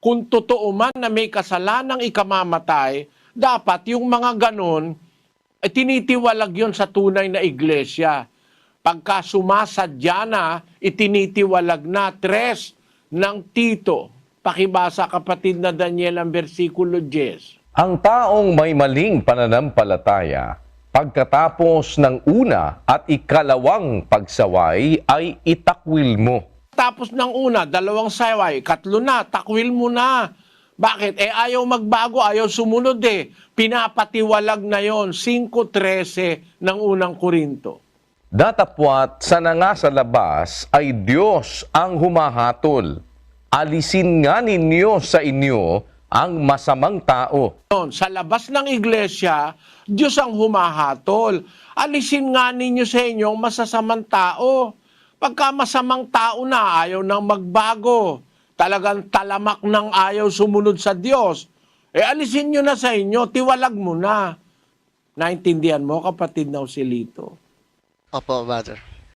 kung totoo man na may kasalanang ikamamatay, dapat yung mga ganon, tinitiwalag yon sa tunay na iglesia. Pagka sumasadya na, itinitiwalag na 3 ng Tito. Pakibasa kapatid na Daniel ang versikulo 10. Ang taong may maling pananampalataya, pagkatapos ng una at ikalawang pagsaway ay itakwil mo. Tapos ng una, 2 saway, 3 na, takwil mo na. Bakit? Ayaw magbago, ayaw sumunod Pinapatiwalag na yon 5:13 ng unang Korinto. Datapwat sa nga sa labas ay Diyos ang humahatol. Alisin nga ninyo sa inyo ang masamang tao. Sa labas ng iglesia, Diyos ang humahatol. Alisin nga ninyo sa inyo ang masasamang tao. Pagka masamang tao na, ayaw nang magbago. Talagang talamak ng ayaw sumunod sa Diyos. Alisin nyo na sa inyo, tiwalag mo na. Naintindihan mo, kapatid na Joselito? Opo, Father.